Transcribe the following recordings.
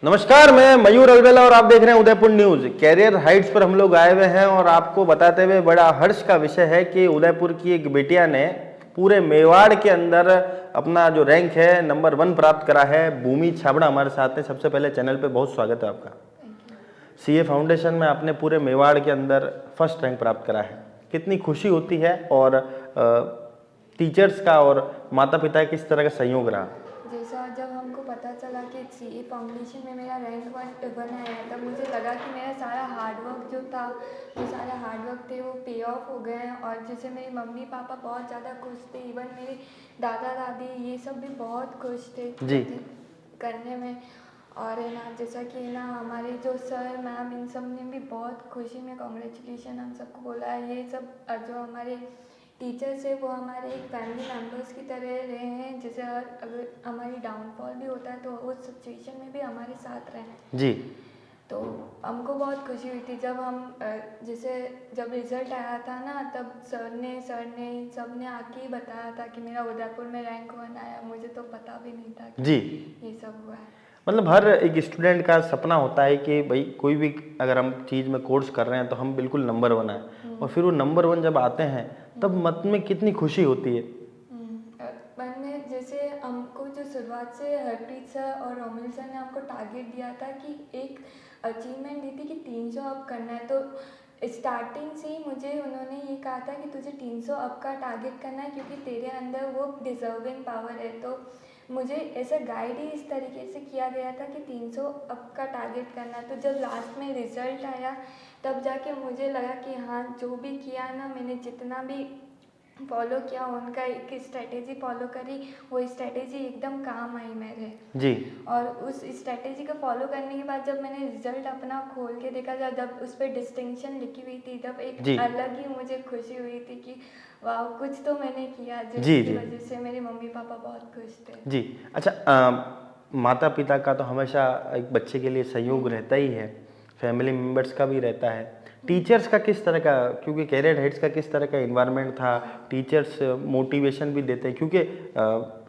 नमस्कार, मैं मयूर अलवेला और आप देख रहे हैं उदयपुर न्यूज। कैरियर हाइट्स पर हम लोग आए हुए हैं और आपको बताते हुए बड़ा हर्ष का विषय है कि उदयपुर की एक बिटिया ने पूरे मेवाड़ के अंदर अपना जो रैंक है नंबर 1 प्राप्त करा है। भूमि छाबड़ा हमारे साथ हैं। सबसे पहले चैनल पे बहुत स्वागत है आपका। सीए फाउंडेशन में आपने पूरे मेवाड़ के अंदर फर्स्ट रैंक प्राप्त करा है, कितनी खुशी होती है और टीचर्स का और माता पिता किस तरह का सहयोग रहा? जैसा जब हमको पता चला कि सीए फाउंडेशन में मेरा रैंक वन आया तब मुझे लगा कि मेरा सारा हार्डवर्क जो था, जो सारे हार्डवर्क थे वो पे ऑफ हो गए हैं। और जैसे मेरे मम्मी पापा बहुत ज़्यादा खुश थे, इवन मेरे दादा दादी ये सब भी बहुत खुश थे जी। करने में। और है ना, जैसा कि ना हमारे जो सर मैम इन सब ने भी बहुत खुशी में कॉन्ग्रेचुलेशन हम सबको बोला है। ये सब जो हमारे टीचर्स है वो हमारे एक फैमिली मेम्बर्स की तरह रहे हैं। जैसे अगर हमारी डाउनफॉल भी होता है तो उस सिचुएशन में भी हमारे साथ रहे हैं। जी। तो हमको बहुत खुशी हुई थी जब हम जैसे जब रिज़ल्ट आया था ना, तब सर ने सब ने आके ही बताया था कि मेरा उदयपुर में रैंक 1 आया। मुझे तो पता भी नहीं था कि जी। ये सब हुआ है। मतलब हर एक स्टूडेंट का सपना होता है कि भाई कोई भी अगर हम चीज़ में कोर्स कर रहे हैं तो हम बिल्कुल नंबर 1 आए, और फिर वो नंबर 1 जब आते हैं तब मन में कितनी खुशी होती है। मन में जैसे हमको जो शुरुआत से हरप्रीत सर और रोमिल सर ने हमको टारगेट दिया था कि एक अचीवमेंट दी थी कि 300 अप करना है। तो स्टार्टिंग से ही मुझे उन्होंने ये कहा था कि तुझे 300 अप का टारगेट करना है क्योंकि तेरे अंदर वो डिजर्विंग पावर है। तो मुझे ऐसा गाइड ही इस तरीके से किया गया था कि 300 अप का टारगेट करना है। तो जब लास्ट में रिज़ल्ट आया तब जाके मुझे लगा कि हाँ, जो भी किया ना, मैंने जितना भी फॉलो किया, उनका एक स्ट्रेटेजी फॉलो करी, वो स्ट्रेटेजी एकदम काम आई मेरे। जी। और उस स्ट्रेटेजी को फॉलो करने के बाद जब मैंने रिजल्ट अपना खोल के देखा, जब उस पर डिस्टिंक्शन लिखी हुई थी, तब एक जी। अलग ही मुझे खुशी हुई थी कि वाह, कुछ तो मैंने किया जी। जिसकी जी। वजह से मेरे मम्मी पापा बहुत खुश थे। जी। अच्छा, माता पिता का तो हमेशा एक बच्चे के लिए सहयोग रहता ही है, फैमिली मेम्बर्स का भी रहता है। टीचर्स का किस तरह का, क्योंकि कैरियर हेड्स का किस तरह का इन्वायरमेंट था? टीचर्स मोटिवेशन भी देते हैं क्योंकि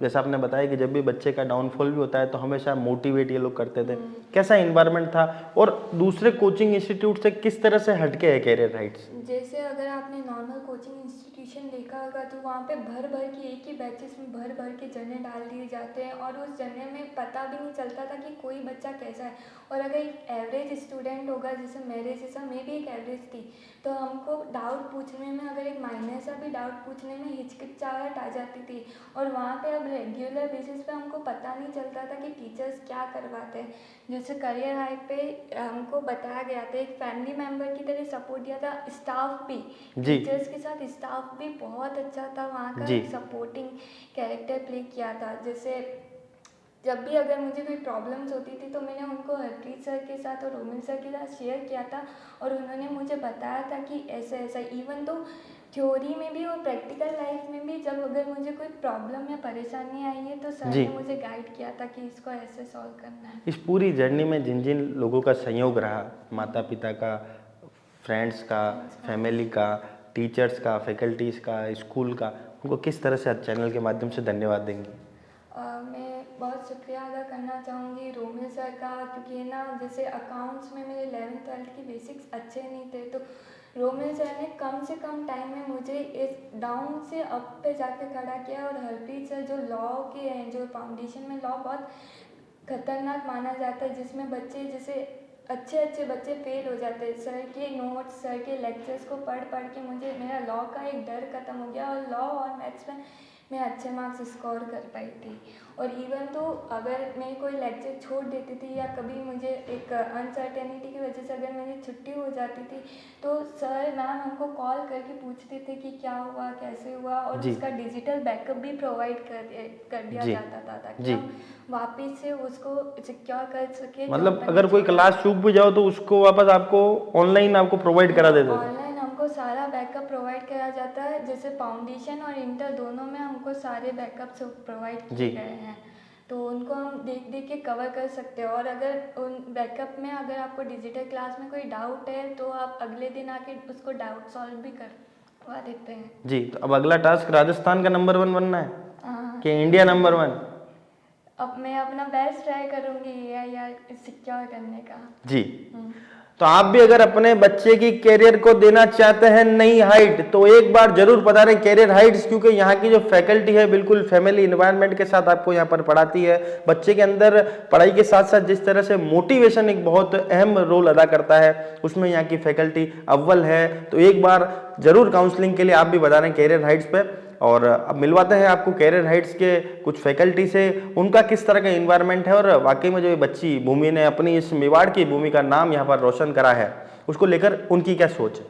जैसा आपने बताया कि जब भी बच्चे का डाउनफॉल भी होता है तो हमेशा मोटिवेट ये लोग करते थे। कैसा इन्वायरमेंट था और दूसरे कोचिंग इंस्टीट्यूट से किस तरह से हटके है कैरियर हेड्स? जैसे अगर आपने नॉर्मल कोचिंग इंस्टीट्यूशन देखा होगा तो वहाँ पे भर भर के एक ही बैचेस में भर भर के जने डाल दिए जाते हैं और उस जने में पता भी नहीं चलता था कि कोई बच्चा कैसा है। और अगर एक एवरेज स्टूडेंट होगा, जैसे मेरे जैसा, मैं भी एक एवरेज थी, तो हमको डाउट पूछने में, अगर एक माइनर सा भी डाउट पूछने में हिचकिचाहट आ जाती थी। और वहाँ पे अब रेगुलर बेसिस पे हमको पता नहीं चलता था कि टीचर्स क्या करवाते हैं। जैसे करियर हाइट पे हमको बताया गया था, एक फैमिली मेम्बर की तरह सपोर्ट दिया था। स्टाफ भी, जी। टीचर्स के साथ स्टाफ भी बहुत अच्छा था, वहाँ का जी। एक सपोर्टिंग कैरेक्टर प्ले किया था। जैसे जब भी अगर मुझे कोई प्रॉब्लम्स होती थी तो मैंने उनको हरप्रीत सर के साथ और रोमिल सर के साथ शेयर किया था और उन्होंने मुझे बताया था कि ऐसा ऐसा, इवन तो थ्योरी में भी और प्रैक्टिकल लाइफ में भी, जब अगर मुझे कोई प्रॉब्लम या परेशानी आई है तो सर जी। ने मुझे गाइड किया था कि इसको ऐसे सॉल्व करना है। इस पूरी जर्नी में जिन जिन लोगों का सहयोग रहा, माता पिता का, फ्रेंड्स का, फैमिली का, टीचर्स का, फैकल्टीज़ का, स्कूल का, उनको किस तरह से चैनल के माध्यम से धन्यवाद देंगी? मैं बहुत शुक्रिया अदा करना चाहूँगी रोमिल सर का, क्योंकि ना जैसे अकाउंट्स में मेरे 11th-12th की बेसिक्स अच्छे नहीं थे, तो रोमिल सर ने कम से कम टाइम में मुझे इस डाउन से अप पे जाके खड़ा किया। और हरप्रीत सर जो लॉ के हैं, जो फाउंडेशन में लॉ बहुत खतरनाक माना जाता है, जिसमें बच्चे जैसे अच्छे अच्छे बच्चे फेल हो जाते हैं। सर के नोट्स, सर के लेक्चर्स को पढ़ पढ़ के मुझे मेरा लॉ का एक डर ख़त्म हो गया और लॉ और मैथ्स में मैं अच्छे मार्क्स स्कोर कर पाई थी। और इवन तो अगर मैं कोई लेक्चर छोड़ देती थी या कभी मुझे एक अनसर्टेनिटी की वजह से अगर मेरी छुट्टी हो जाती थी, तो सर मैम हमको कॉल करके पूछते थे कि क्या हुआ, कैसे हुआ, और जी। उसका डिजिटल बैकअप भी प्रोवाइड कर दिया जी। जाता था ताकि जी। हम वापस से उसको सिक्योर कर सके जो मतलब अपन अगर कोई छोड़ा। क्लास चूक भी जाओ तो उसको वापस आपको ऑनलाइन आपको प्रोवाइड करा देते थे? ऑनलाइन हमको सारा बैकअप प्रोवाइड किया जाता है। जैसे फाउंडेशन और इंटर दोनों में हमको सारे बैकअप्स प्रोवाइड जी। किए गए हैं, तो उनको हम देख देख के कवर कर सकते हैं। और अगर उन बैकअप में अगर आपको डिजिटल क्लास में कोई डाउट है तो आप अगले दिन आके उसको डाउट सॉल्व भी करवा देते हैं। जी। तो अब अगला टास्क राजस्थान का नंबर 1 बनना है हाँ। कि इंडिया नंबर 1? अब मैं अपना बेस्ट ट्राई करूँगी AIR सिक्योर करने का। जी, तो आप भी अगर अपने बच्चे की कैरियर को देना चाहते हैं नई हाइट, तो एक बार जरूर पता रहे कैरियर हाइट्स, क्योंकि यहाँ की जो फैकल्टी है बिल्कुल फैमिली इन्वायरमेंट के साथ आपको यहाँ पर पढ़ाती है। बच्चे के अंदर पढ़ाई के साथ साथ जिस तरह से मोटिवेशन एक बहुत अहम रोल अदा करता है, उसमें यहाँ की फैकल्टी अव्वल है। तो एक बार जरूर काउंसलिंग के लिए आप भी बता रहे हैं कैरियर हाइट्स पे। और अब मिलवाते हैं आपको कैरियर हाइट्स के कुछ फैकल्टी से, उनका किस तरह का इन्वायरमेंट है और वाकई में जो ये बच्ची भूमि ने अपनी इस मेवाड़ की भूमि का नाम यहाँ पर रोशन करा है, उसको लेकर उनकी क्या सोच है।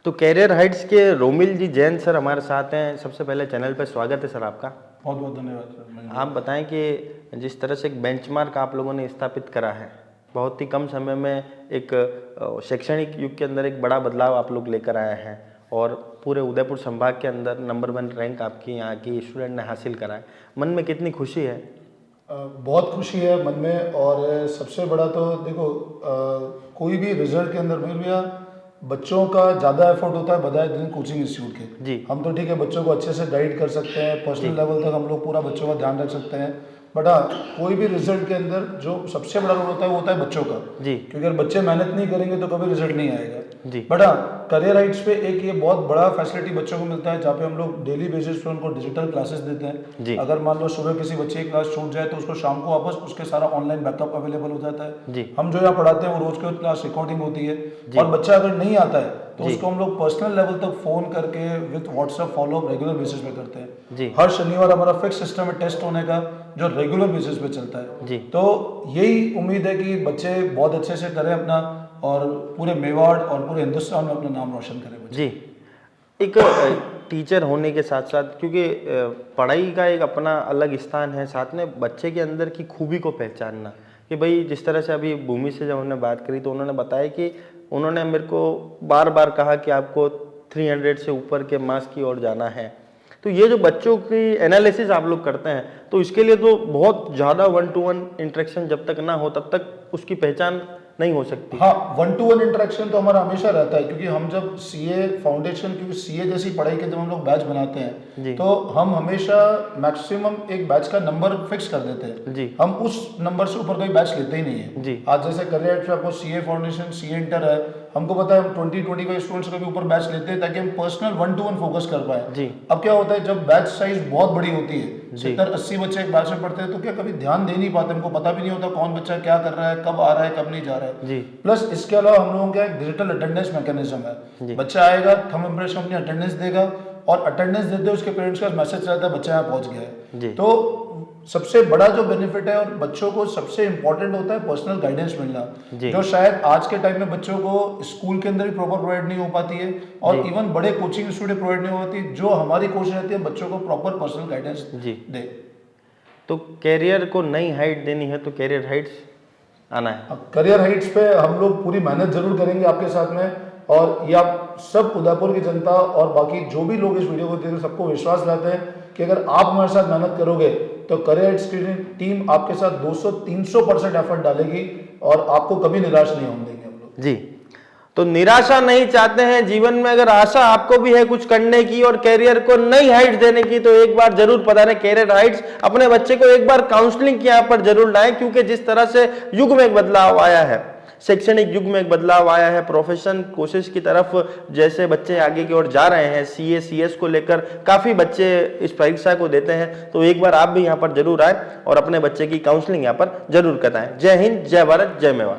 तो कैरियर हाइट्स के रोमिल जी जैन सर हमारे साथ हैं। सबसे पहले चैनल पर स्वागत है सर आपका। बहुत बहुत धन्यवाद सर। आप बताएं कि जिस तरह से एक बेंचमार्क आप लोगों ने स्थापित करा है, बहुत ही कम समय में एक शैक्षणिक युग के अंदर एक बड़ा बदलाव आप लोग लेकर आए हैं और पूरे उदयपुर संभाग के अंदर नंबर 1 रैंक आपकी यहाँ की स्टूडेंट ने हासिल करा है, मन में कितनी खुशी है। बहुत खुशी है मन में। और सबसे बड़ा तो देखो कोई भी रिजल्ट के अंदर मेरे भैया बच्चों का ज़्यादा एफर्ट होता है बजाय दिन कोचिंग इंस्टीट्यूट के। जी, हम तो ठीक है बच्चों को अच्छे से गाइड कर सकते हैं, पर्सनल लेवल तक हम लोग पूरा बच्चों का ध्यान रख सकते हैं, बट हाँ कोई भी रिजल्ट के अंदर जो सबसे बड़ा रोल होता है वो होता है बच्चों का। जी, क्योंकि अगर बच्चे मेहनत नहीं करेंगे तो कभी रिजल्ट नहीं आएगा। जी, बट हाँ करियर हाइट्स पे एक ये बहुत बड़ा फैसिलिटी बच्चों को मिलता है, जहाँ पे हम लोग डेली बेसिस पे उनको डिजिटल क्लासेस देते हैं। जी, अगर मान लो सुबह किसी बच्चे की क्लास छूट जाए तो उसको शाम को वापस उसके सारा ऑनलाइन बैकअप अवेलेबल हो जाता है। जी, हम जो यहाँ पढ़ाते हैं वो रोज की क्लास रिकॉर्डिंग होती है। और बच्चा अगर नहीं आता है तो उसको हम लोग पर्सनल लेवल तक फोन करके with WhatsApp follow up regular basis पे करते हैं। जी, हर शनिवार हमारा फिक्स सिस्टम है टेस्ट होने का, जो रेगुलर बेसिस पे चलता है। जी, तो यही उम्मीद है कि बच्चे बहुत अच्छे से करें अपना और पूरे मेवाड़ और पूरे हिंदुस्तान में अपना नाम रोशन करें बच्चे। जी। एक टीचर होने के साथ साथ, क्योंकि पढ़ाई का एक अपना अलग स्थान है, साथ में बच्चे के अंदर की खूबी को पहचानना कि भाई जिस तरह से अभी भूमि से जब हमने बात करी तो उन्होंने बताया कि उन्होंने मेरे को बार बार कहा कि आपको 300 से ऊपर के मार्क्स की ओर जाना है। तो ये जो बच्चों की एनालिसिस आप लोग करते हैं, तो इसके लिए तो बहुत ज़्यादा 1-to-1 इंटरेक्शन जब तक ना हो तब तक उसकी पहचान नहीं हो सकती। हाँ 1-to-1 इंटरेक्शन तो हमारा हमेशा रहता है, क्योंकि हम जब सीए फाउंडेशन, क्योंकि सीए जैसी पढ़ाई के जब हम लोग बैच बनाते हैं तो हम हमेशा मैक्सिमम एक बैच का नंबर फिक्स कर देते हैं। जी, हम उस नंबर से ऊपर कोई बैच लेते ही नहीं है। जी, आज जैसे करियर हाइट्स पे आपको सीए फाउंडेशन, सीए इंटर है, हमको पता है हम 20-25 स्टूडेंट्स के भी ऊपर बैच लेते हैं ताकि हम पर्सनल 1-to-1 फोकस कर पाए। जी, अब क्या होता है जब बैच साइज बहुत बड़ी होती है, जी। 70-80 बच्चे एक बैच में पढ़ते हैं, तो क्या कभी ध्यान दे नहीं पाते, हमको पता भी नहीं होता कौन बच्चा क्या कर रहा है, कब आ रहा है, कब नहीं जा रहा है। जी, प्लस इसके अलावा हम लोगों का एक डिजिटल अटेंडेंस मैकेनिज्म जी। है। बच्चा आएगा, थंब इम्प्रेशन अपनी अटेंडेंस देगा और अटेंडेंस देते हुए उसके पेरेंट्स का मैसेज रहता है बच्चा यहाँ पहुंच गया जी। है। तो सबसे बड़ा जो बेनिफिट है और बच्चों को सबसे इंपॉर्टेंट होता है पर्सनल गाइडेंस मिलना, जी। जो शायद आज के टाइम में बच्चों को स्कूल के अंदर भी प्रॉपर प्रोवाइड नहीं हो पाती है और इवन बड़े कोचिंग इंस्टीट्यूट प्रोवाइड नहीं हो पाती। जो हमारी कोशिश रहती है बच्चों को प्रॉपर पर्सनल गाइडेंस जी। दे। तो कैरियर को नई हाइट देनी है तो कैरियर हाइट्स आना है। करियर हाइट्स पे हम लोग पूरी मेहनत जरूर करेंगे आपके साथ में, और ये आप सब उदयपुर की जनता और बाकी जो भी लोग इस वीडियो को देख रहे हैं सबको विश्वास दिलाते हैं कि अगर आप हमारे साथ मेहनत करोगे तो करियर हाइट्स की टीम आपके साथ 200-300% एफर्ट डालेगी और आपको कभी निराश नहीं होने देंगे हम लोग। जी, तो निराशा नहीं चाहते हैं जीवन में, अगर आशा आपको भी है कुछ करने की और कैरियर को नई हाइट्स देने की, तो एक बार जरूर पता नहीं कैरियर हाइट्स अपने बच्चे को एक बार काउंसलिंग के यहाँ पर जरूर लाएं, क्योंकि जिस तरह से युग में एक बदलाव आया है, शैक्षणिक युग में एक बदलाव आया है, प्रोफेशन कोर्सेज की तरफ जैसे बच्चे आगे की ओर जा रहे हैं, सीए सीएस को लेकर काफी बच्चे इस परीक्षा को देते हैं, तो एक बार आप भी यहाँ पर जरूर आए और अपने बच्चे की काउंसलिंग यहाँ पर जरूर कराएं। जय हिंद, जय भारत, जय मेवाड़।